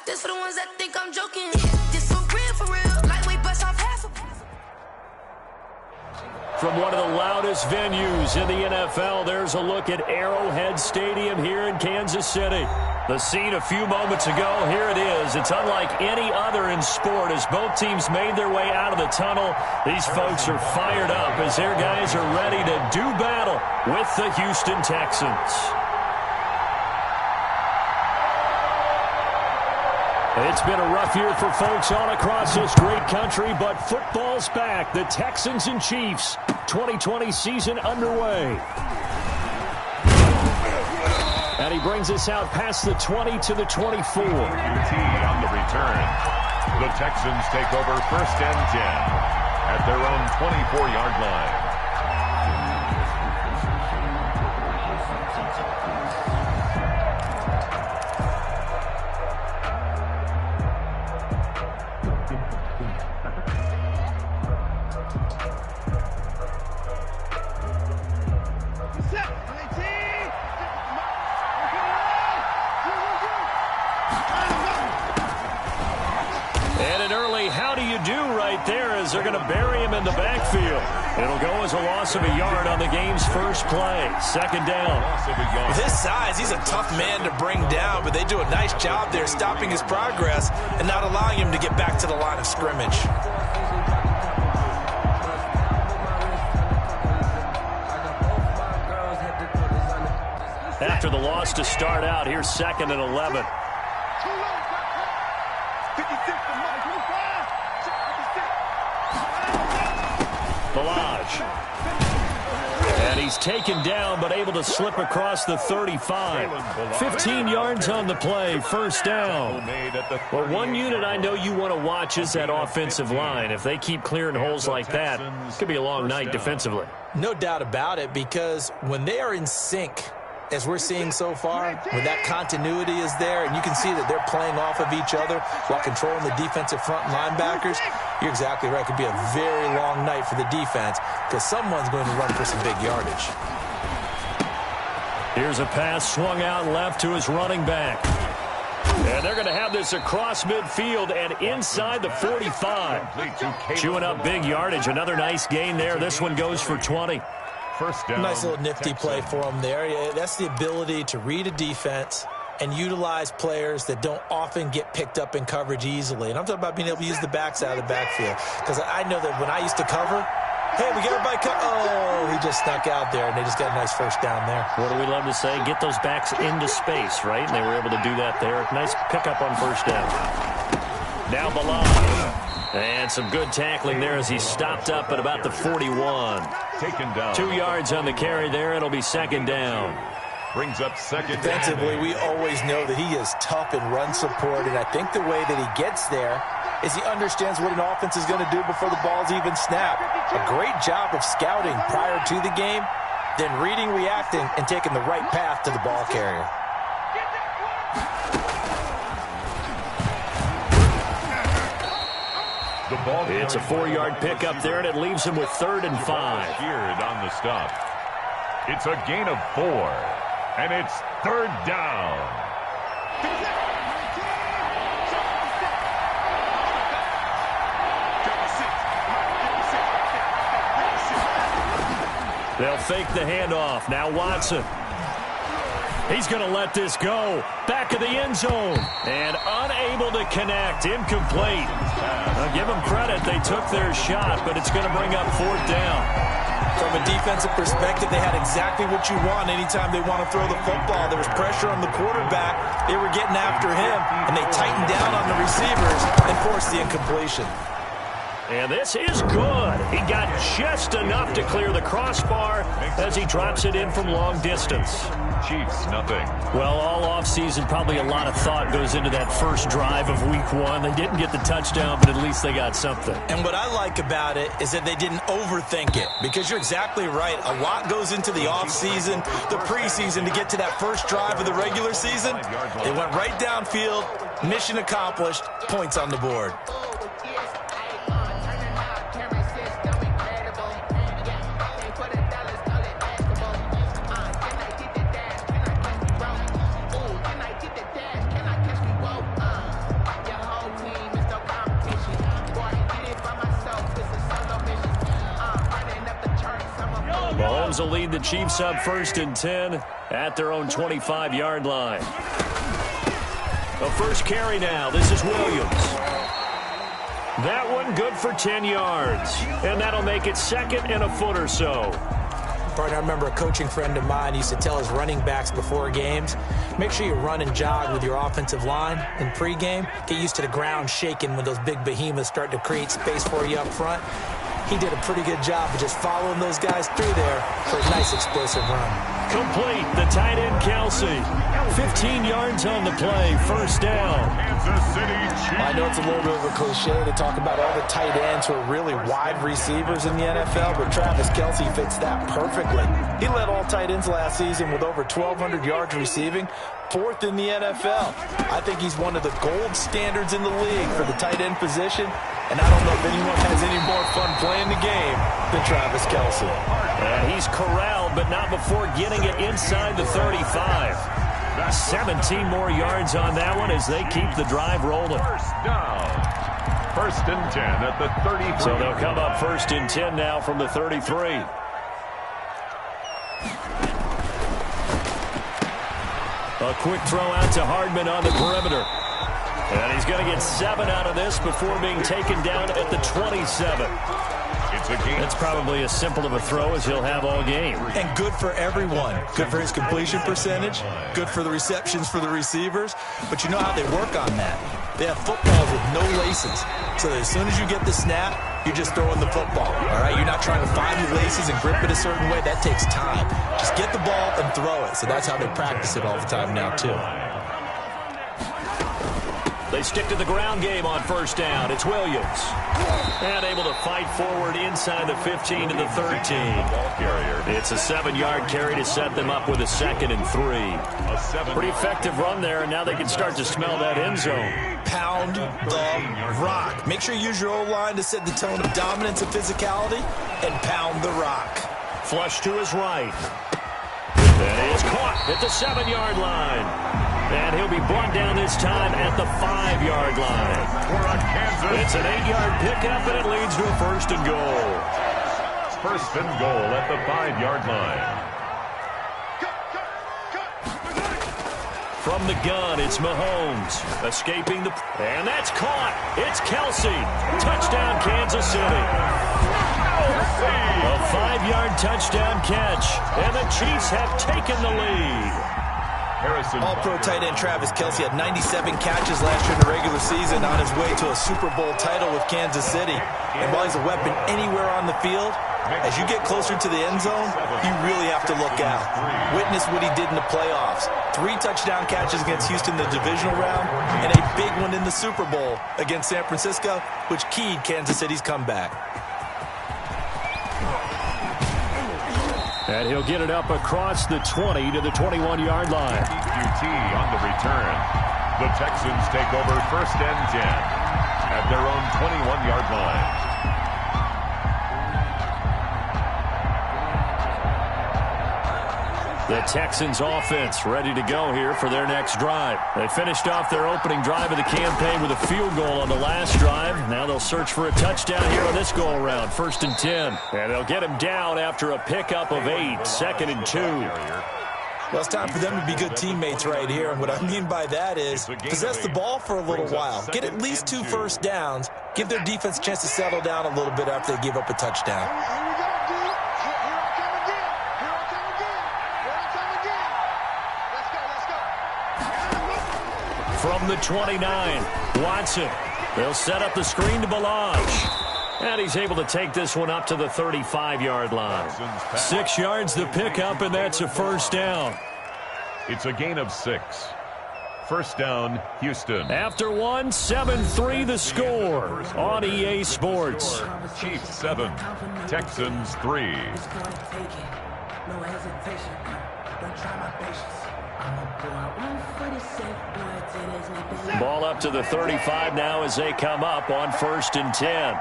This for the ones that think I'm joking. This for real. Lightweight bust off half a... From one of the loudest venues in the NFL, there's a look at Arrowhead Stadium here in Kansas City. The scene a few moments ago, here it is. It's unlike any other in sport as both teams made their way out of the tunnel. These folks are fired up as their guys are ready to do battle with the Houston Texans. It's been a rough year for folks all across this great country, but football's back. The Texans and Chiefs, 2020 season underway. And he brings us out past the 20 to the 24. UT on the return. The Texans take over 1st and 10 at their own 24-yard line. They're going to bury him in the backfield. It'll go as a loss of a yard on the game's first play. 2nd down. With his size, he's a tough man to bring down, but they do a nice job there stopping his progress and not allowing him to get back to the line of scrimmage. After the loss to start out, here's 2nd and 11. And he's taken down, but able to slip across the 35. 15 yards on the play, 1st down. Well, one unit I know you want to watch is that offensive line. If they keep clearing holes like that, it could be a long night defensively. No doubt about it, because when they are in sync, as we're seeing so far, when that continuity is there, and you can see that they're playing off of each other while controlling the defensive front linebackers, you're exactly right. It could be a very long night for the defense because someone's going to run for some big yardage. Here's a pass swung out left to his running back. And they're going to have this across midfield and inside the 45. Chewing up big yardage. Another nice gain there. This one goes for 20. First down, nice little nifty play for him there. Yeah, that's the ability to read a defense and utilize players that don't often get picked up in coverage easily. And I'm talking about being able to use the backs out of the backfield. Because I know that when I used to cover, hey, we got everybody oh, he just snuck out there, and they just got a nice first down there. What do we love to say? Get those backs into space, right? And they were able to do that there. Nice pickup on first down. Now Balaj. And some good tackling there as he stopped up at about the 41. Taken down. 2 yards on the carry there. It'll be 2nd down. Brings up 2nd. Defensively, we always know that he is tough in run support, and I think the way that he gets there is he understands what an offense is going to do before the ball's even snapped. A great job of scouting prior to the game, then reading, reacting, and taking the right path to the ball carrier. It's a 4-yard pickup there, and it leaves him with 3rd and 5. Here on the stop. It's a gain of 4, and it's 3rd down. They'll fake the handoff. Now Watson. He's going to let this go. Back of the end zone. And unable to connect. Incomplete. Now give them credit. They took their shot, but it's going to bring up 4th down. From a defensive perspective, they had exactly what you want anytime they want to throw the football. There was pressure on the quarterback. They were getting after him, and they tightened down on the receivers and forced the incompletion. And this is good. He got just enough to clear the crossbar as he drops it in from long distance. Chiefs, nothing. Well, all offseason, probably a lot of thought goes into that first drive of week 1. They didn't get the touchdown, but at least they got something. And what I like about it is that they didn't overthink it, because you're exactly right. A lot goes into the offseason, the preseason, to get to that first drive of the regular season. They went right downfield, mission accomplished, points on the board. Rams will lead the Chiefs up 1st and 10 at their own 25-yard line. The first carry now. This is Williams. That one good for 10 yards. And that'll make it 2nd and a foot or so. Partner, I remember a coaching friend of mine used to tell his running backs before games, make sure you run and jog with your offensive line in pregame. Get used to the ground shaking when those big behemoths start to create space for you up front. He did a pretty good job of just following those guys through there for a nice explosive run. Complete, the tight end Kelsey. 15 yards on the play, 1st down. Kansas City Chiefs. I know it's a little bit of a cliche to talk about all the tight ends who are really wide receivers in the NFL, but Travis Kelsey fits that perfectly. He led all tight ends last season with over 1,200 yards receiving, 4th in the NFL. I think he's one of the gold standards in the league for the tight end position, and I don't know if anyone has any more fun playing the game than Travis Kelsey. He's corralled, but not before getting it inside the 35. 17 more yards on that one as they keep the drive rolling. 1st down. 1st and 10 at the 33. So they'll come up 1st and 10 now from the 33. A quick throw out to Hardman on the perimeter. And he's going to get 7 out of this before being taken down at the 27. That's probably as simple of a throw as he'll have all game. And good for everyone. Good for his completion percentage. Good for the receptions for the receivers. But you know how they work on that. They have footballs with no laces. So that as soon as you get the snap, you're just throwing the football. All right? You're not trying to find the laces and grip it a certain way. That takes time. Just get the ball and throw it. So that's how they practice it all the time now, too. They stick to the ground game on 1st down. It's Williams. And able to fight forward inside the 15 to the 13. It's a 7-yard carry to set them up with a 2nd and 3. Pretty effective run there, and now they can start to smell that end zone. Pound the rock. Make sure you use your O-line to set the tone of dominance and physicality, and pound the rock. Flush to his right. That is caught at the 7-yard line. And he'll be brought down this time at the 5-yard line. It's an 8-yard pickup, and it leads to a 1st and goal. 1st and goal at the 5-yard line. From the gun, it's Mahomes escaping the... And that's caught. It's Kelsey. Touchdown, Kansas City. A 5-yard touchdown catch, and the Chiefs have taken the lead. All-pro tight end Travis Kelsey had 97 catches last year in the regular season on his way to a Super Bowl title with Kansas City. And while he's a weapon anywhere on the field, as you get closer to the end zone, you really have to look out. Witness what he did in the playoffs. 3 touchdown catches against Houston in the divisional round, and a big one in the Super Bowl against San Francisco, which keyed Kansas City's comeback. And he'll get it up across the 20 to the 21-yard line. QT on the return. The Texans take over 1st and 10 at their own 21-yard line. The Texans offense ready to go here for their next drive. They finished off their opening drive of the campaign with a field goal on the last drive. Now they'll search for a touchdown here on this go-around. 1st and 10. And they'll get him down after a pickup of 8. 2nd and 2. Well, it's time for them to be good teammates right here. And what I mean by that is possess the ball for a little while. Get at least 2 first downs. Give their defense a chance to settle down a little bit after they give up a touchdown. From the 29, Watson. They'll set up the screen to Balaj. And he's able to take this one up to the 35-yard line. 6 yards the pickup, and that's a 1st down. It's a gain of 6. 1st down, Houston. After 1, 7-3 the score on EA Sports. Chiefs 7, Texans 3. No hesitation. Don't try my patience. Ball up to the 35 now as they come up on 1st and 10.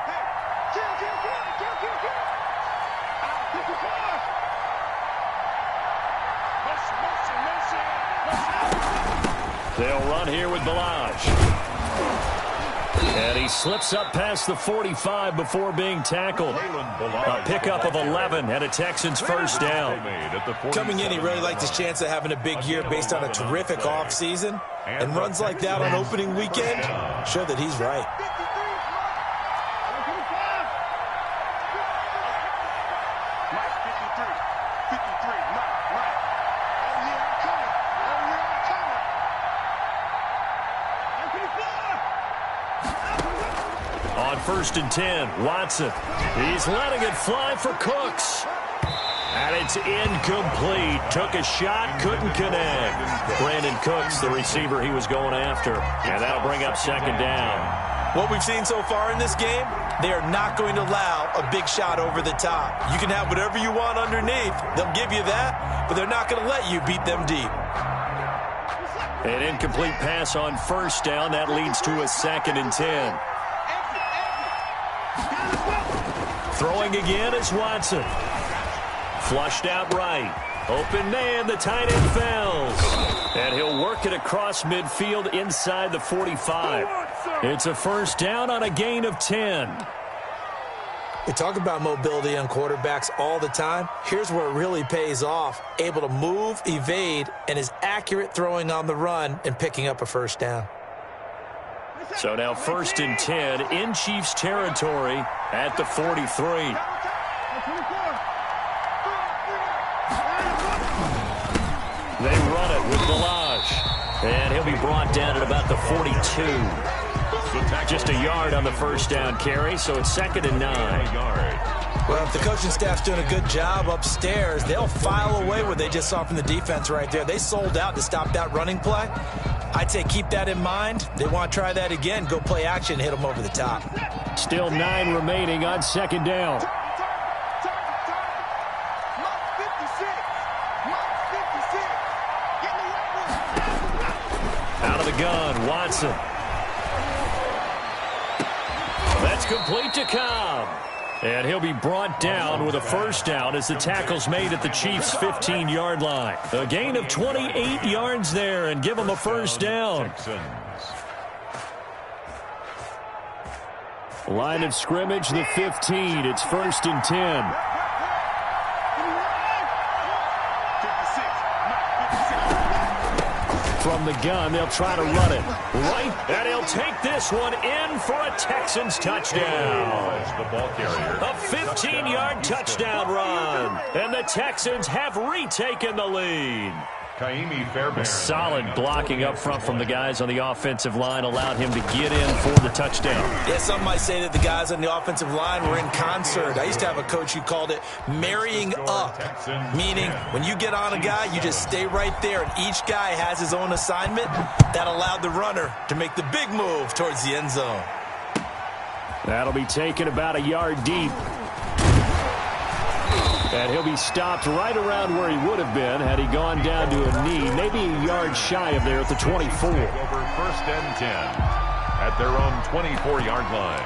They'll run here with Balaj. And he slips up past the 45 before being tackled. A pickup of 11 and a Texans first down. Coming in, he really liked his chance of having a big year based on a terrific offseason. And runs like that on opening weekend show that he's right. On 1st and 10, Watson. He's letting it fly for Cooks. And it's incomplete. Took a shot, couldn't connect. Brandon Cooks, the receiver he was going after. And that'll bring up 2nd down. What we've seen so far in this game, they are not going to allow a big shot over the top. You can have whatever you want underneath. They'll give you that, but they're not going to let you beat them deep. An incomplete pass on 1st down. That leads to a 2nd and 10. Throwing again is Watson. Flushed out right. Open man, the tight end falls. And he'll work it across midfield inside the 45. It's a 1st down on a gain of 10. We talk about mobility on quarterbacks all the time. Here's where it really pays off. Able to move, evade, and is accurate throwing on the run and picking up a 1st down. So now 1st and 10 in Chiefs territory at the 43. They run it with Balaj. And he'll be brought down at about the 42. Just a yard on the 1st down carry, so it's 2nd and 9. Well, if the coaching staff's doing a good job upstairs, they'll file away what they just saw from the defense right there. They sold out to stop that running play. I'd say keep that in mind. They want to try that again. Go play action, hit them over the top. Still 9 remaining on 2nd down. Out of the gun, Watson. That's complete to Cobb. And he'll be brought down with a 1st down as the tackle's made at the Chiefs' 15-yard line. A gain of 28 yards there and give them a 1st down. Line of scrimmage, the 15. It's 1st and 10. From the gun, they'll try to run it. Right, and he'll take this one in for a Texans touchdown. A 15-yard touchdown run. And the Texans have retaken the lead. Solid blocking up front from the guys on the offensive line allowed him to get in for the touchdown. Yeah, some might say that the guys on the offensive line were in concert. I used to have a coach who called it marrying up, meaning when you get on a guy, you just stay right there, and each guy has his own assignment. That allowed the runner to make the big move towards the end zone. That'll be taken about a yard deep. And he'll be stopped right around where he would have been had he gone down to a knee, maybe a yard shy of there at the 24. Over 1st and 10 at their own 24-yard line.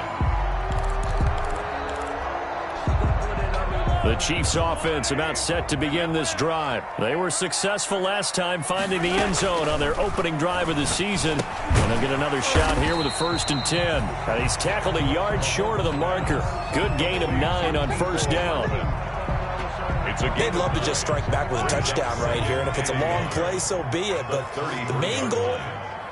The Chiefs offense about set to begin this drive. They were successful last time finding the end zone on their opening drive of the season. And they'll get another shot here with a 1st and 10. And he's tackled a yard short of the marker. Good gain of 9 on 1st down. They'd love to just strike back with a touchdown right here, and if it's a long play, so be it. But the main goal,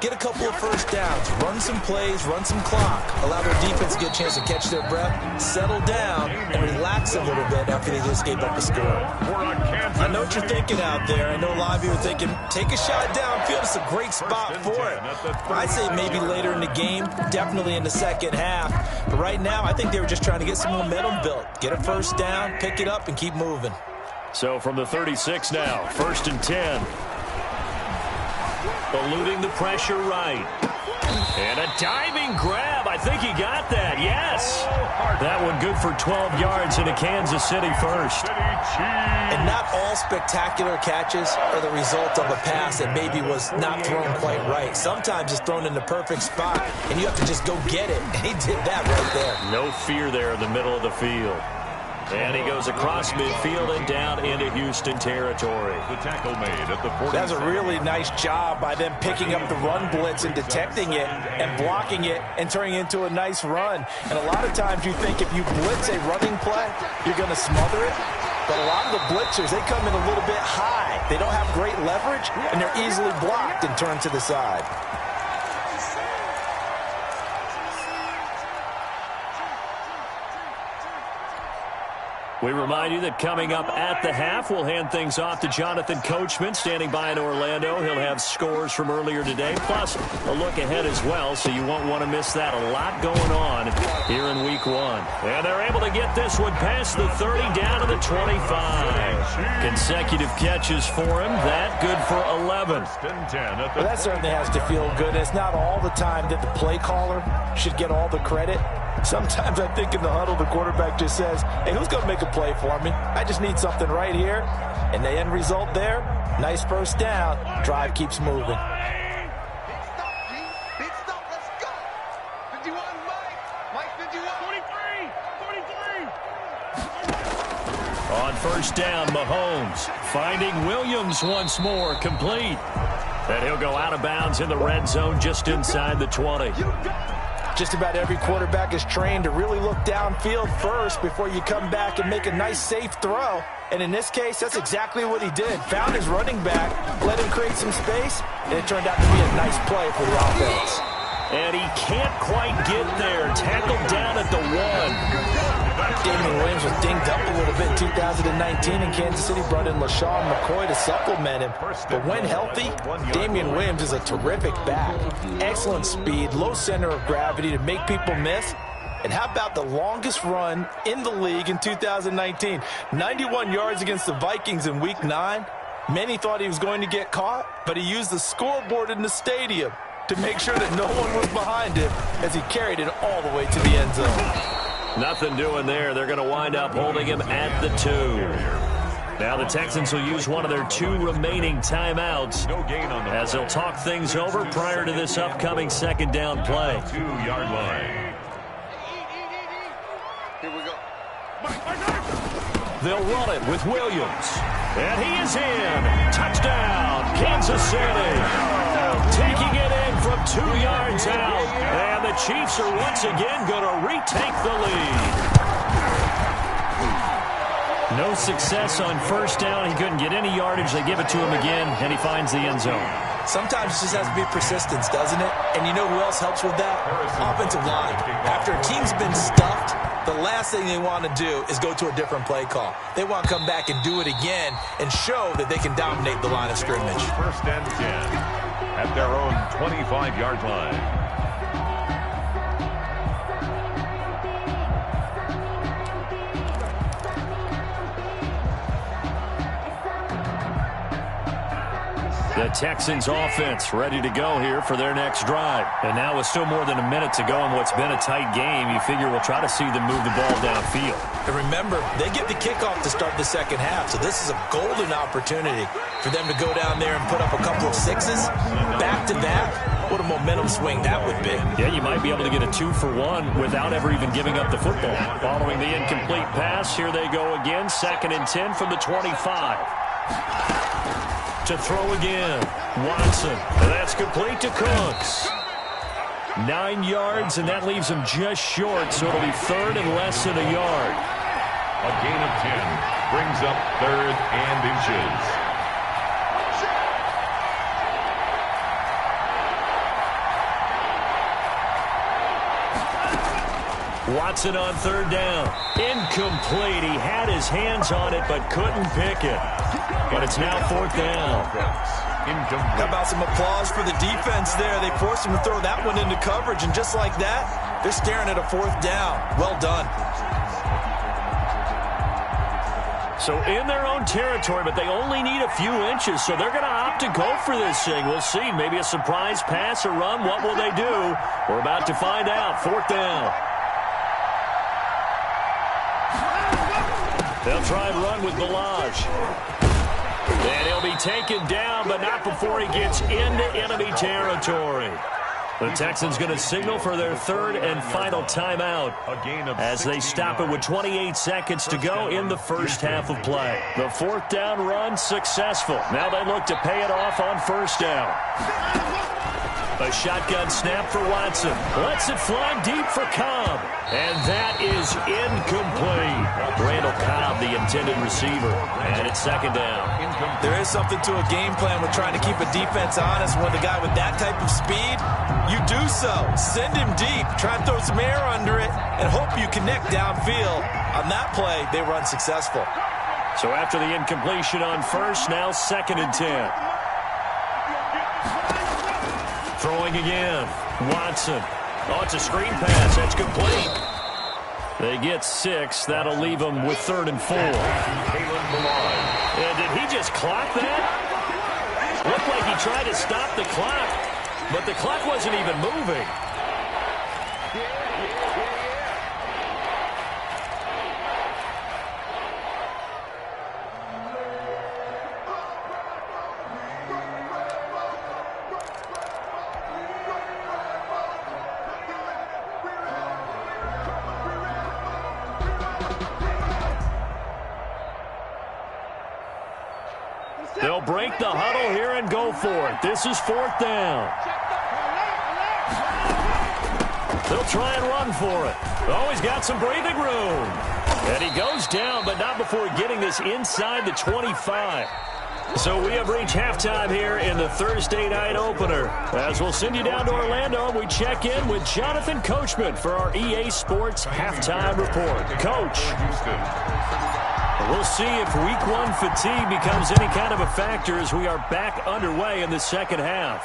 get a couple of 1st downs, run some plays, run some clock, allow their defense to get a chance to catch their breath, settle down, and relax a little bit after they just gave up a score. I know what you're thinking out there. I know a lot of you are thinking, take a shot downfield. It's a great spot for it. I'd say maybe later in the game, definitely in the second half. But right now, I think they were just trying to get some momentum built. Get a 1st down, pick it up, and keep moving. So from the 36 now, 1st and 10. Eluding the pressure right. And a diving grab. I think he got that. Yes. That one good for 12 yards in a Kansas City 1st. And not all spectacular catches are the result of a pass that maybe was not thrown quite right. Sometimes it's thrown in the perfect spot, and you have to just go get it. And he did that right there. No fear there in the middle of the field. And he goes across midfield and down into Houston territory. The tackle made at the 40. That's a really nice job by them picking up the run blitz and detecting it and blocking it and turning it into a nice run. And a lot of times you think if you blitz a running play, you're going to smother it. But a lot of the blitzers, they come in a little bit high. They don't have great leverage, and they're easily blocked and turned to the side. We remind you that coming up at the half, we'll hand things off to Jonathan Coachman, standing by in Orlando. He'll have scores from earlier today, plus a look ahead as well, so you won't want to miss that. A lot going on here in Week 1. And they're able to get this one past the 30, down to the 25. Consecutive catches for him. That good for 11. Well, that certainly has to feel good. It's not all the time that the play caller should get all the credit. Sometimes I think in the huddle, the quarterback just says, hey, who's going to make a play for me? I just need something right here. And the end result there, nice first down. Drive keeps moving. On first down, Mahomes finding Williams once more, complete. And he'll go out of bounds in the red zone just inside the 20. Just about every quarterback is trained to really look downfield first before you come back and make a nice, safe throw. And in this case, that's exactly what he did. Found his running back, let him create some space, and it turned out to be a nice play for the offense. And he can't quite get there. Tackled down at the 1. Damien Williams was dinged up a little bit in 2019, and Kansas City brought in LaShawn McCoy to supplement him. But when healthy, Damien Williams is a terrific back. Excellent speed, low center of gravity to make people miss. And how about the longest run in the league in 2019? 91 yards against the Vikings in Week 9. Many thought he was going to get caught, but he used the scoreboard in the stadium to make sure that no one was behind him as he carried it all the way to the end zone. Nothing doing there. They're going to wind up holding him at the 2. Now the Texans will use one of their 2 remaining timeouts as they'll talk things over prior to this upcoming second down play. 2-yard line. Here we go. They'll run it with Williams. And he is in. Touchdown, Kansas City. Taking it in from 2 yards out. And the Chiefs are once again going to retake the lead. No success on first down. He couldn't get any yardage. They give it to him again, and he finds the end zone. Sometimes it just has to be persistence, doesn't it? And you know who else helps with that? Offensive line. After a team's been stuffed, the last thing they want to do is go to a different play call. They want to come back and do it again and show that they can dominate the line of scrimmage. First and 10 at their own 25-yard line. The Texans offense ready to go here for their next drive. And now with still more than a minute to go in what's been a tight game, you figure we'll try to see them move the ball downfield. And remember, they get the kickoff to start the second half, so this is a golden opportunity for them to go down there and put up a couple of sixes back-to-back. What a momentum swing that would be. Yeah, you might be able to get a 2-for-1 without ever even giving up the football. Following the incomplete pass, here they go again. 2nd and 10 from the 25. To throw again. Watson. That's complete to Cooks. 9 yards, and that leaves him just short, so it'll be 3rd and less than a yard. A gain of 10 brings up 3rd and inches. Watson on 3rd down. Incomplete. He had his hands on it, but couldn't pick it. But it's now 4th down. How about some applause for the defense there? They forced him to throw that one into coverage, and just like that, they're staring at a 4th down. Well done. So in their own territory, but they only need a few inches, so they're going to opt to go for this thing. We'll see. Maybe a surprise pass or run. What will they do? We're about to find out. 4th down. They'll try and run with Balaj. And he'll be taken down, but not before he gets into enemy territory. The Texans going to signal for their third and final timeout as they stop it with 28 seconds to go in the first half of play. The fourth down run successful. Now they look to pay it off on first down. A shotgun snap for Watson. Lets it fly deep for Cobb. And that is incomplete. Randall Cobb, the intended receiver. And it's second down. There is something to a game plan with trying to keep a defense honest. When the guy with that type of speed, you do so. Send him deep. Try and throw some air under it and hope you connect downfield. On that play, they were unsuccessful. So after the incompletion on first, now second and 10. Throwing again. Watson. Oh, it's a screen pass. That's complete. They get 6. That'll leave them with third and 4. And did he just clock that? Looked like he tried to stop the clock, but the clock wasn't even moving. They'll break the huddle here and go for it. This is fourth down. They'll try and run for it. Oh, he's got some breathing room. And he goes down, but not before getting this inside the 25. So we have reached halftime here in the Thursday night opener. As we'll send you down to Orlando, we check in with Jonathan Coachman for our EA Sports Halftime Report. Coach. We'll see if week one fatigue becomes any kind of a factor as we are back underway in the second half.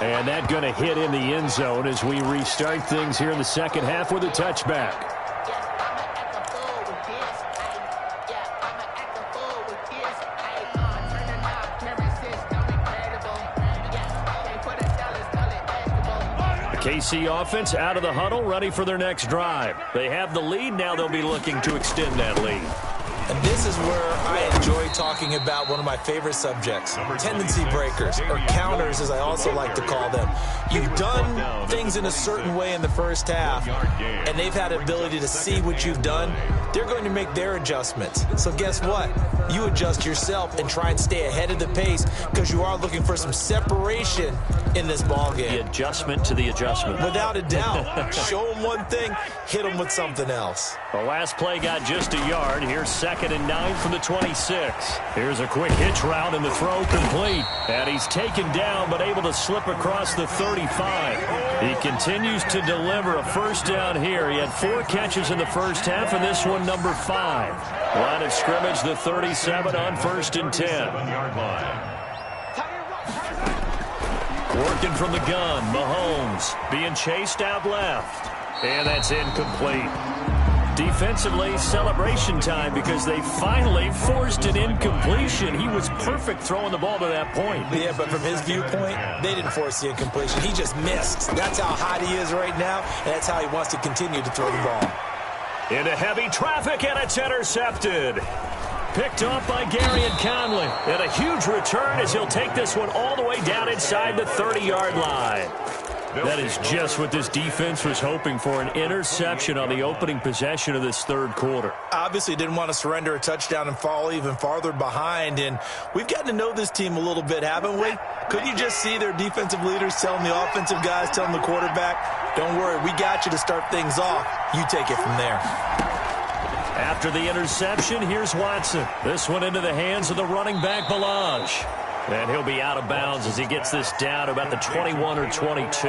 And that going to hit in the end zone as we restart things here in the second half with a touchback. KC offense out of the huddle, ready for their next drive. They have the lead. Now they'll be looking to extend that lead. And this is where I enjoy talking about one of my favorite subjects, tendency breakers, or counters as I also like to call them. You've done things in a certain way in the first half, and they've had the ability to see what you've done. They're going to make their adjustments. So guess what? You adjust yourself and try and stay ahead of the pace because you are looking for some separation in this ballgame. The adjustment to the adjustment. Without a doubt. Show them one thing, hit them with something else. The last play got just a yard. Here's second and 9 from the 26. Here's a quick hitch route and the throw complete. And he's taken down but able to slip across the 35. He continues to deliver a first down here. He had 4 catches in the first half, and this one number 5. Line of scrimmage, the 37 on first and 10. Working from the gun, Mahomes being chased out left. And that's incomplete. Defensively, celebration time because they finally forced an incompletion. He was perfect throwing the ball to that point. Yeah, but from his viewpoint, they didn't force the incompletion. He just missed. That's how hot he is right now, and that's how he wants to continue to throw the ball. Into heavy traffic, and it's intercepted. Picked off by Gary and Conley. And a huge return as he'll take this one all the way down inside the 30-yard line. That is just what this defense was hoping for, an interception on the opening possession of this third quarter. Obviously didn't want to surrender a touchdown and fall even farther behind, and we've gotten to know this team a little bit, haven't we? Couldn't you just see their defensive leaders telling the offensive guys, telling the quarterback, don't worry, we got you to start things off. You take it from there. After the interception, here's Watson. This one into the hands of the running back, Balaj. And he'll be out of bounds as he gets this down to about the 21 or 22.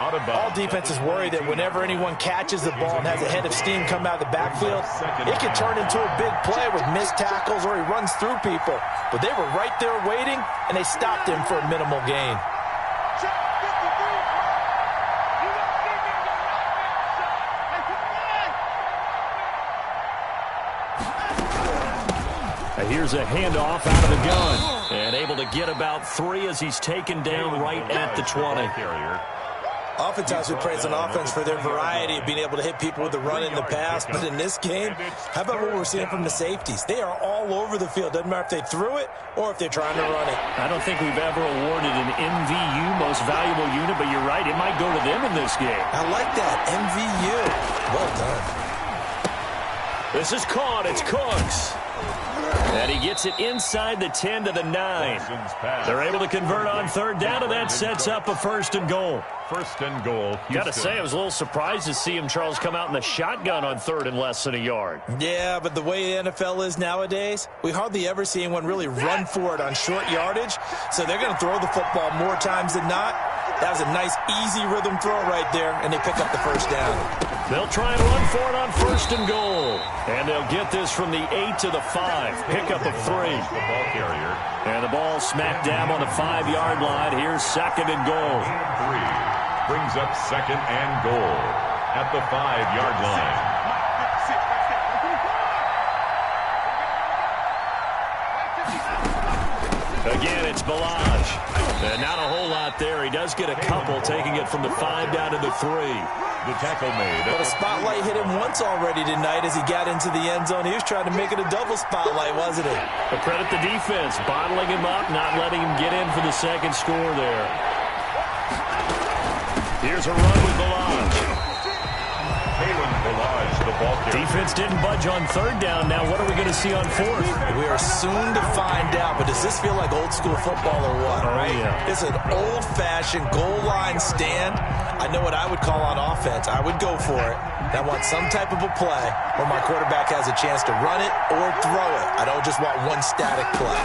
All defenses worry that whenever anyone catches the ball and has a head of steam come out of the backfield, it can turn into a big play with missed tackles or he runs through people. But they were right there waiting, and they stopped him for a minimal gain. Here's a handoff out of the gun. And able to get about 3 as he's taken down right at the 20. Oftentimes we praise an offense for their variety of being able to hit people with the run in the pass. But in this game, how about what we're seeing from the safeties? They are all over the field. Doesn't matter if they threw it or if they're trying to run it. I don't think we've ever awarded an MVU most valuable unit, but you're right, it might go to them in this game. I like that. MVU. Well done. This is caught. It's Cooks. And he gets it inside the 10 to the 9. They're able to convert on third down, and that sets up a first and goal. First and goal, Houston. Got to say, I was a little surprised to see him, Charles, come out in the shotgun on third and less than a yard. Yeah, but the way the NFL is nowadays, we hardly ever see anyone really run for it on short yardage. So they're going to throw the football more times than not. That was a nice, easy rhythm throw right there, and they pick up the first down. They'll try and run for it on first and goal. And they'll get this from the 8 to the 5. Pickup of 3. The ball carrier. And the ball smack dab on the 5-yard line. Here's second and goal. 3. Brings up second and goal at the 5-yard line. Again, it's Balaj. And not a whole lot there. He does get a couple, taking it from the 5 down to the 3. The tackle made. But a spotlight hit him once already tonight as he got into the end zone. He was trying to make it a double spotlight, wasn't it? But credit the defense, bottling him up, not letting him get in for the second score there. Here's a run with Balaj. The ball carrier. Defense didn't budge on third down. Now what are we going to see on fourth? We are soon to find out, but does this feel like old school football or what, right? Yeah. It's an old-fashioned goal line stand. I know what I would call on offense. I would go for it. I want some type of a play where my quarterback has a chance to run it or throw it. I don't just want one static play.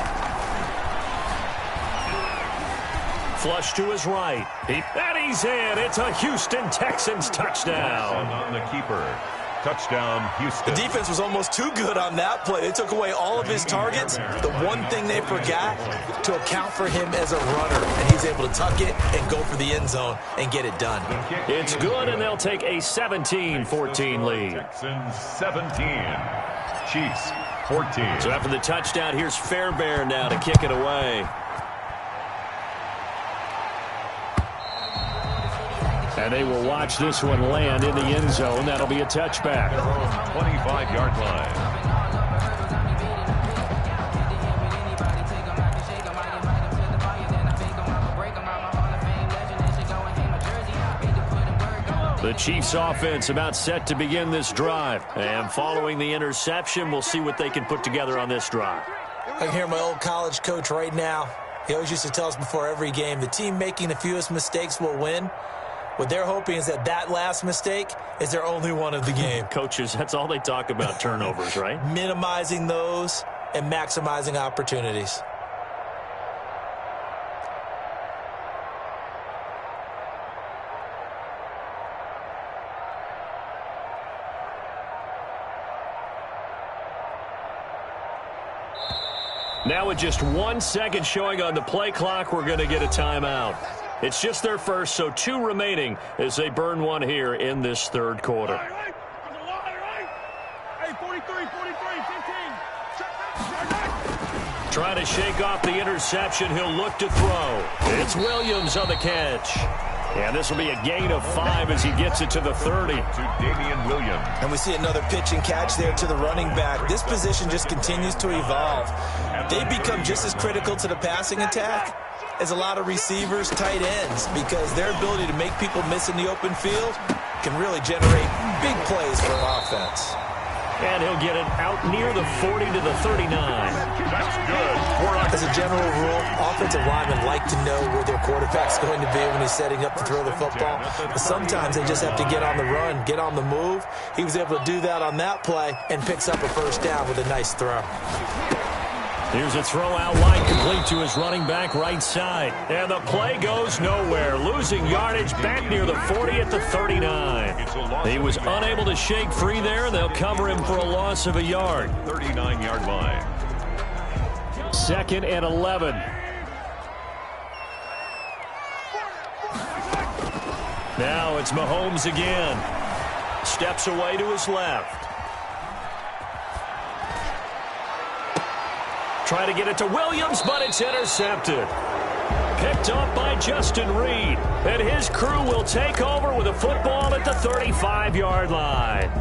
Flush to his right. And he's in. It's a Houston Texans touchdown. On the keeper. Touchdown, Houston. The defense was almost too good on that play. They took away all of his targets. The one thing they forgot, to account for him as a runner. And he's able to tuck it and go for the end zone and get it done. It's good, and they'll take a 17-14 lead. Texans 17. Chiefs 14. So after the touchdown, here's Fairbairn now to kick it away. And they will watch this one land in the end zone. That'll be a touchback. 25-yard line. The Chiefs offense about set to begin this drive. And following the interception, we'll see what they can put together on this drive. I can hear my old college coach right now. He always used to tell us before every game, the team making the fewest mistakes will win. What they're hoping is that last mistake is their only one of the game. Coaches, that's all they talk about, turnovers, right? Minimizing those and maximizing opportunities. Now with just 1 second showing on the play clock, we're going to get a timeout. It's just their first, so 2 remaining as they burn one here in this third quarter. Trying to shake off the interception. He'll look to throw. It's Williams on the catch. And this will be a gain of 5 as he gets it to the 30. To Damian Williams. And we see another pitch and catch there to the running back. This position just continues to evolve. They become just as critical to the passing attack as a lot of receivers, tight ends, because their ability to make people miss in the open field can really generate big plays for an offense. And he'll get it out near the 40 to the 39. That's good. As a general rule, offensive linemen like to know where their quarterback's going to be when he's setting up to throw the football. But sometimes they just have to get on the run, get on the move. He was able to do that on that play and picks up a first down with a nice throw. Here's a throw out wide, complete to his running back right side. And the play goes nowhere. Losing yardage back near the 40 at the 39. He was unable to shake free there. They'll cover him for a loss of a yard. 39-yard line. 2nd and 11. Now it's Mahomes again. Steps away to his left. Try to get it to Williams, but it's intercepted. Picked up by Justin Reed. And his crew will take over with a football at the 35-yard line.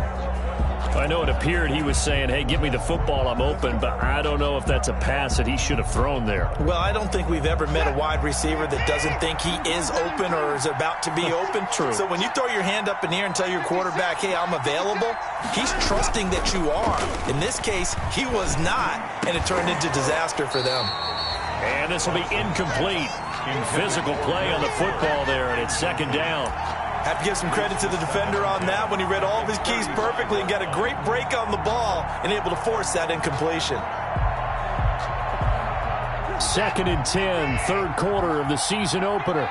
I know it appeared he was saying, hey, give me the football, I'm open, but I don't know if that's a pass that he should have thrown there. Well, I don't think we've ever met a wide receiver that doesn't think he is open or is about to be open. True. So when you throw your hand up in the air and tell your quarterback, hey, I'm available, he's trusting that you are. In this case, he was not, and it turned into disaster for them. And this will be incomplete. Physical play on the football there, and it's second down. Have to give some credit to the defender on that when he read all of his keys perfectly and got a great break on the ball and able to force that incompletion. 2nd and 10, third quarter of the season opener.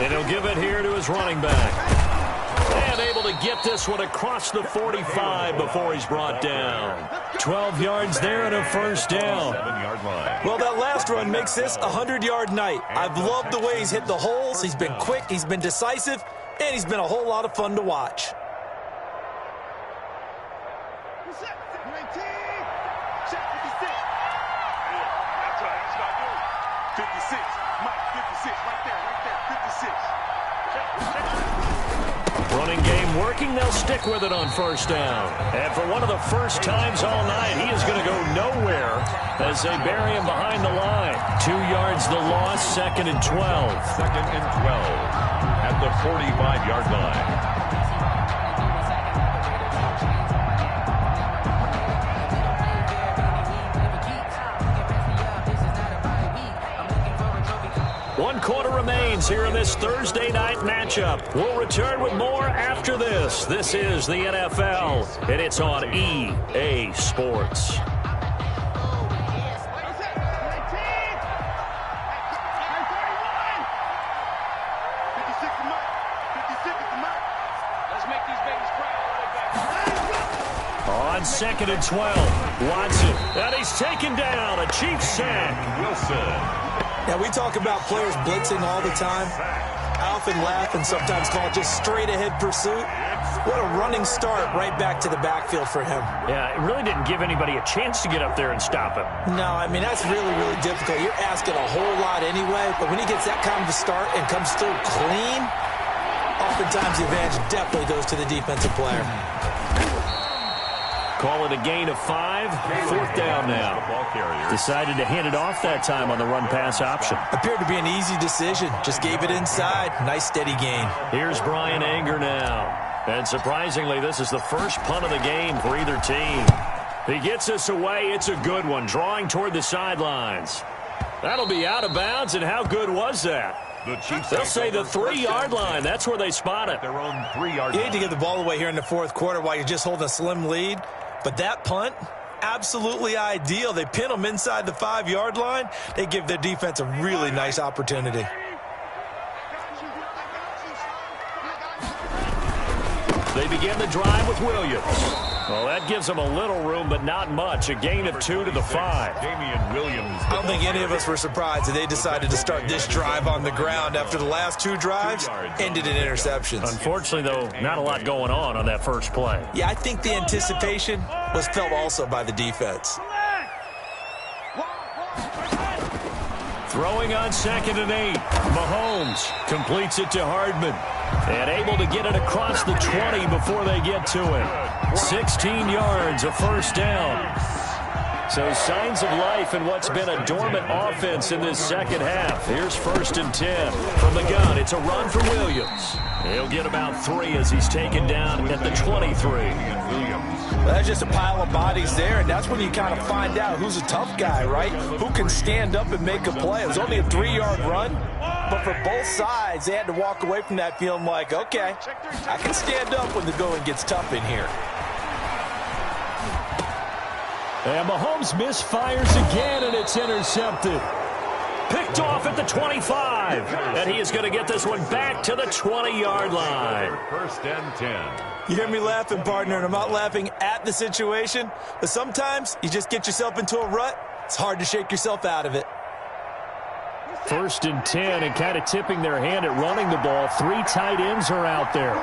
And he'll give it here to his running back. And able to get this one across the 45 before he's brought down. 12 yards there and a first down. Well, that last run makes this a 100-yard night. I've loved the way he's hit the holes. He's been quick, he's been decisive, and he's been a whole lot of fun to watch. Running game working, they'll stick with it on first down. And for one of the first times all night, he is going to go nowhere as they bury him behind the line. 2 yards the loss, 2nd and 12. 2nd and 12 at the 45-yard line. One quarter remains here in this Thursday night matchup. We'll return with more after this. This is the NFL, and it's on EA Sports. On 2nd and 12, Watson, and he's taken down, a Chiefs sack. Wilson. Now, we talk about players blitzing all the time. I often laugh and sometimes call it just straight-ahead pursuit. What a running start right back to the backfield for him. Yeah, it really didn't give anybody a chance to get up there and stop him. No, I mean, that's really, really difficult. You're asking a whole lot anyway, but when he gets that kind of a start and comes through clean, oftentimes the advantage definitely goes to the defensive player. Call it a gain of 5, 4th down now. Decided to hand it off that time on the run-pass option. Appeared to be an easy decision. Just gave it inside. Nice, steady gain. Here's Brian Anger now. And surprisingly, this is the first punt of the game for either team. He gets this away. It's a good one, drawing toward the sidelines. That'll be out of bounds, and how good was that? They'll say the 3-yard line. That's where they spot it. Their own 3-yard line. You hate to give the ball away here in the fourth quarter while you're just holding a slim lead. But that punt, absolutely ideal. They pin them inside the 5-yard line. They give their defense a really nice opportunity. They begin the drive with Williams. Well, that gives them a little room, but not much. A gain of 2 to the 5. Damian Williams. I don't think any of us were surprised that they decided to start this drive on the ground after the last 2 drives ended in interceptions. Unfortunately, though, not a lot going on that first play. Yeah, I think the anticipation was felt also by the defense. Throwing on 2nd and 8. Mahomes completes it to Hardman. And able to get it across the 20 before they get to him. 16 yards, a first down. So signs of life in what's been a dormant offense in this second half. Here's 1st and 10. From the gun, it's a run for Williams. He'll get about 3 as he's taken down at the 23. Well, that's just a pile of bodies there, and that's when you kind of find out who's a tough guy, right? Who can stand up and make a play. It was only a 3-yard run, but for both sides, they had to walk away from that feeling like, okay, I can stand up when the going gets tough in here. And Mahomes misfires again, and it's intercepted. Picked off at the 25. And he is going to get this one back to the 20-yard line. 1st and 10. You hear me laughing, partner, and I'm not laughing at the situation, but sometimes you just get yourself into a rut. It's hard to shake yourself out of it. 1st and 10, and kind of tipping their hand at running the ball. 3 tight ends are out there.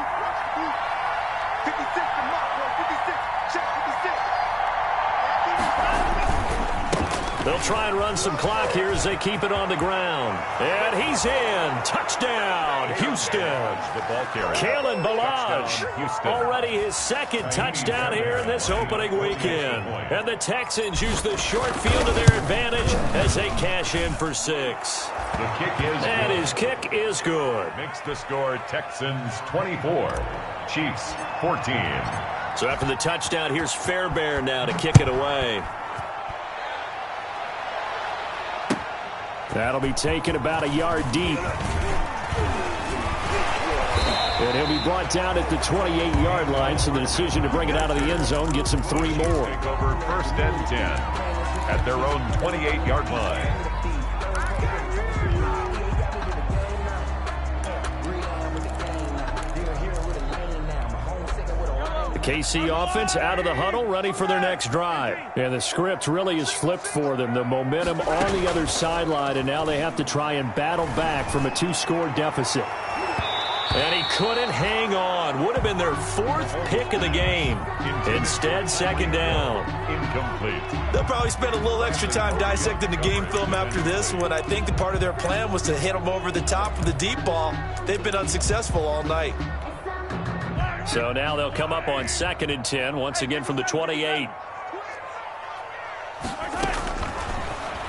They'll try and run some clock here as they keep it on the ground. And he's in. Touchdown, Houston. Kalen Ballage, already his second touchdown here in this opening weekend. And the Texans use the short field to their advantage as they cash in for 6. The kick is and his kick is good. Makes the score Texans 24, Chiefs 14. So after the touchdown, here's Fairbairn now to kick it away. That'll be taken about a yard deep. And he'll be brought down at the 28-yard line, so the decision to bring it out of the end zone gets him 3 more. Take over 1st and 10 at their own 28-yard line. KC offense out of the huddle, ready for their next drive. And the script really is flipped for them. The momentum on the other sideline, and now they have to try and battle back from a 2-score deficit. And he couldn't hang on. Would have been their 4th pick of the game. Instead, 2nd down. Incomplete. They'll probably spend a little extra time dissecting the game film after this one. I think the part of their plan was to hit them over the top with the deep ball. They've been unsuccessful all night. So now they'll come up on 2nd and 10, once again from the 28.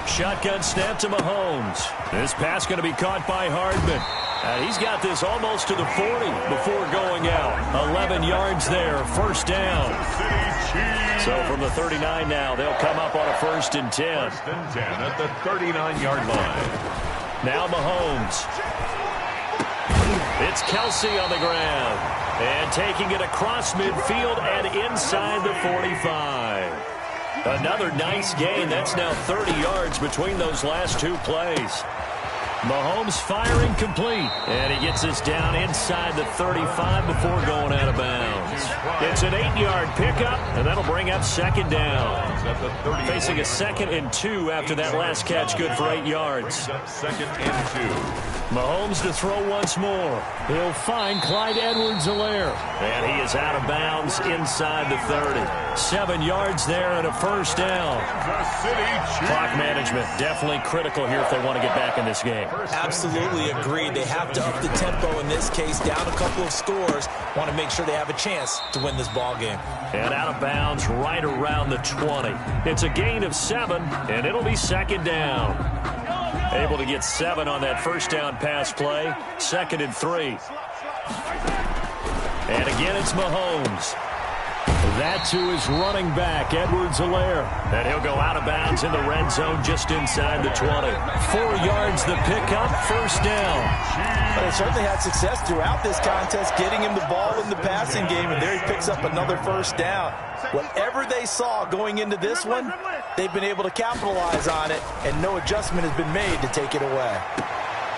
Shotgun snap to Mahomes. This pass going to be caught by Hardman. And he's got this almost to the 40 before going out. 11 yards there, 1st down. So from the 39 now, they'll come up on a 1st and 10. 1st and 10 at the 39-yard line. Now Mahomes. It's Kelsey on the ground. And taking it across midfield and inside the 45. Another nice gain. That's now 30 yards between those last 2 plays. Mahomes firing complete. And he gets this down inside the 35 before going out of bounds. It's an 8-yard pickup, and that'll bring up 2nd down. Facing a 2nd and 2 after that last catch, good for 8 yards. 2nd and 2. Mahomes to throw once more. He'll find Clyde Edwards-Helaire. And he is out of bounds inside the 30. 7 yards there and a 1st down. Clock management definitely critical here if they want to get back in this game. Absolutely agreed. They have to up the tempo in this case, down a couple of scores. Want to make sure they have a chance to win this ball game. And out of bounds right around the 20. It's a gain of 7, and it'll be 2nd down. Able to get 7 on that 1st down pass play. 2nd and 3. And again, it's Mahomes. That to his running back, Edwards-Helaire. And he'll go out of bounds in the red zone just inside the 20. 4 yards the pickup, 1st down. But they certainly had success throughout this contest, getting him the ball in the passing game, and there he picks up another 1st down. Whatever they saw going into this one, they've been able to capitalize on it, and no adjustment has been made to take it away.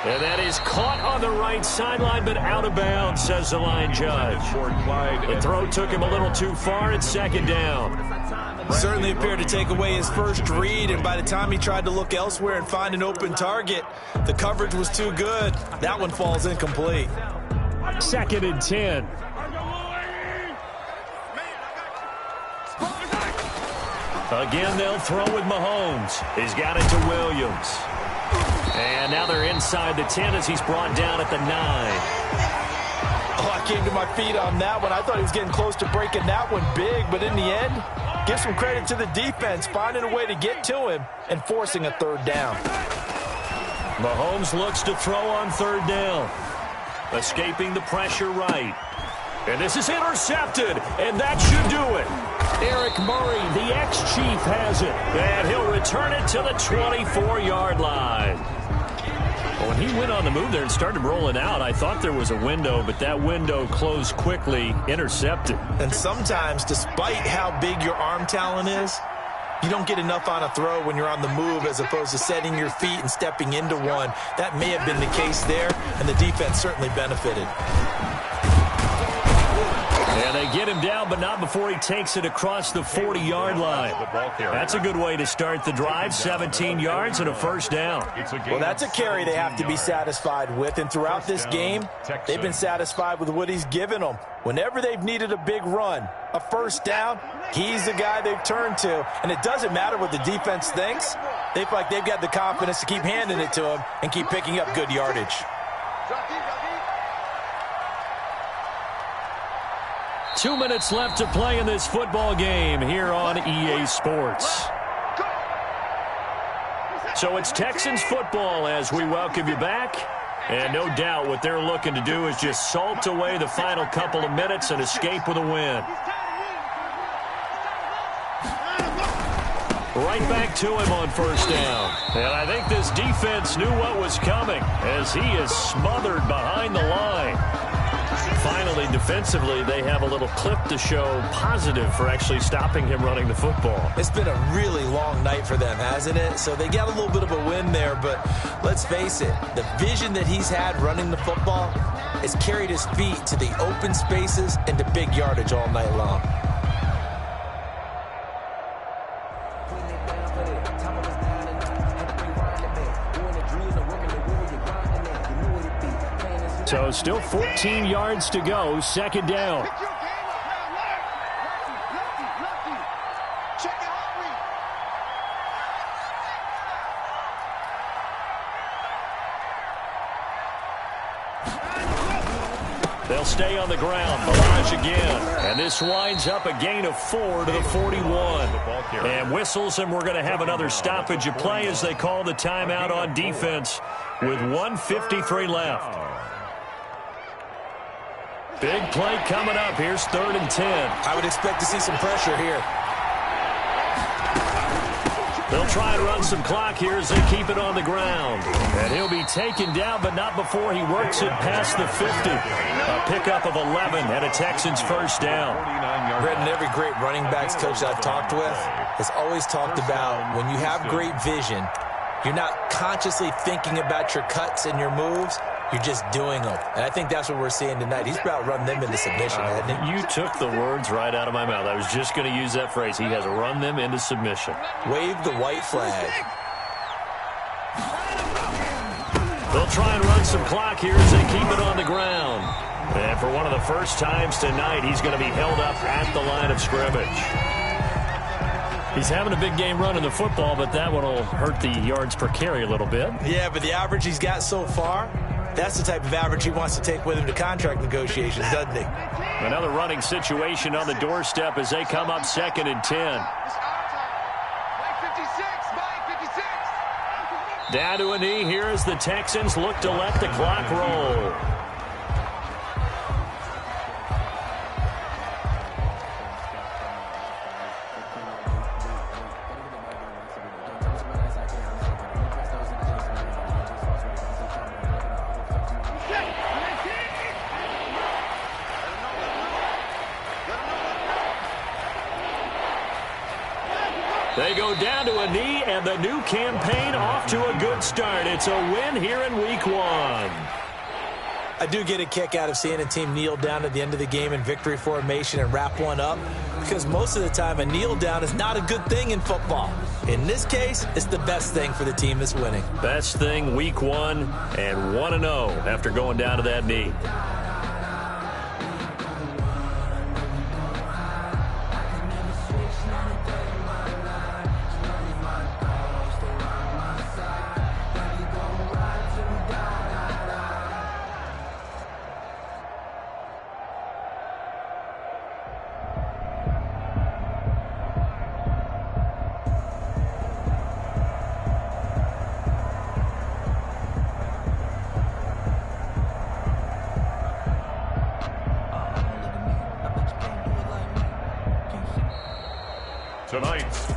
And that is caught on the right sideline, but out of bounds, says the line judge. The throw took him a little too far. It's 2nd down. Certainly appeared to take away his first read, and by the time he tried to look elsewhere and find an open target, the coverage was too good. That one falls incomplete. 2nd and 10. Again, they'll throw with Mahomes. He's got it to Williams. And now they're inside the 10 as he's brought down at the 9. Oh, I came to my feet on that one. I thought he was getting close to breaking that one big, but in the end, give some credit to the defense, finding a way to get to him and forcing a 3rd down. Mahomes looks to throw on 3rd down. Escaping the pressure right. And this is intercepted, and that should do it. Eric Murray, the ex-Chief, has it. And he'll return it to the 24-yard line. When he went on the move there and started rolling out, I thought there was a window, but that window closed quickly, intercepted. And sometimes, despite how big your arm talent is, you don't get enough on a throw when you're on the move as opposed to setting your feet and stepping into one. That may have been the case there, and the defense certainly benefited. And they get him down, but not before he takes it across the 40-yard line. That's a good way to start the drive, 17 yards and a first down. Well, that's a carry they have to be satisfied with, and throughout this game, they've been satisfied with what he's given them. Whenever they've needed a big run, a first down, he's the guy they've turned to, and it doesn't matter what the defense thinks. They feel like they've got the confidence to keep handing it to him and keep picking up good yardage. 2 minutes left to play in this football game here on EA Sports. So it's Texans football as we welcome you back. And no doubt what they're looking to do is just salt away the final couple of minutes and escape with a win. Right back to him on first down. And I think this defense knew what was coming as he is smothered behind the line. Finally, defensively, they have a little clip to show positive for actually stopping him running the football. It's been a really long night for them, hasn't it? So they got a little bit of a win there, but let's face it, the vision that he's had running the football has carried his feet to the open spaces and to big yardage all night long. So still 14 yards to go, second down. They'll stay on the ground. Barrage again. And this winds up a gain of 4 to the 41. And whistles, and we're going to have another stoppage of play as they call the timeout on defense with 1:53 left. Big play coming up. Here's 3rd and 10. I would expect to see some pressure here. They'll try and run some clock here as they keep it on the ground. And he'll be taken down, but not before he works it past the 50. A pickup of 11 and a Texans first down. Brendan, every great running backs coach I've talked with has always talked about when you have great vision, you're not consciously thinking about your cuts and your moves. You're just doing them. And I think that's what we're seeing tonight. He's about run them into submission, hasn't he? You took the words right out of my mouth. I was just going to use that phrase. He has run them into submission. Wave the white flag. They'll try and run some clock here as they keep it on the ground. And for one of the first times tonight, he's going to be held up at the line of scrimmage. He's having a big game running the football, but that one will hurt the yards per carry a little bit. Yeah, but the average he's got so far, that's the type of average he wants to take with him to contract negotiations, doesn't he? Another running situation on the doorstep as they come up 2nd and 10. Down to a knee here as the Texans look to let the clock roll. They go down to a knee, and the new campaign off to a good start. It's a win here in Week 1. I do get a kick out of seeing a team kneel down at the end of the game in victory formation and wrap one up, because most of the time a kneel down is not a good thing in football. In this case, it's the best thing for the team that's winning. Best thing Week 1 and 1-0 after going down to that knee.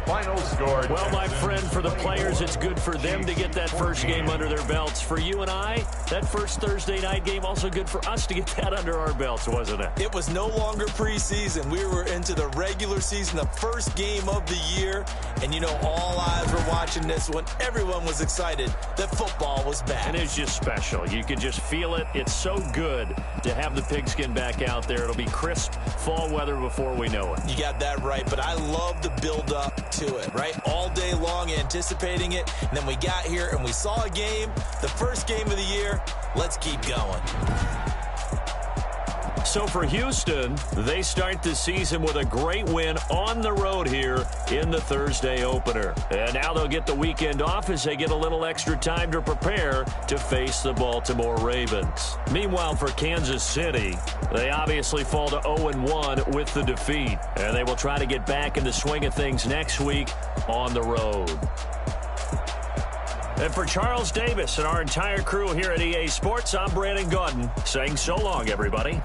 final score. Well, my friend, for the players, it's good for them to get that first game under their belts. For you and I, that first Thursday night game, also good for us to get that under our belts, wasn't it? It was no longer preseason. We were into the regular season, the first game of the year. And, you know, all eyes were watching this one. Everyone was excited that football was back. And it's just special. You can just feel it. It's so good to have the pigskin back out there. It'll be crisp fall weather before we know it. You got that right, but I love the build-up to it, right? All day long anticipating it, and then we got here and we saw a game, the first game of the year. Let's keep going. So for Houston, they start the season with a great win on the road here in the Thursday opener. And now they'll get the weekend off as they get a little extra time to prepare to face the Baltimore Ravens. Meanwhile, for Kansas City, they obviously fall to 0-1 with the defeat. And they will try to get back in the swing of things next week on the road. And for Charles Davis and our entire crew here at EA Sports, I'm Brandon Gaudin saying so long, everybody.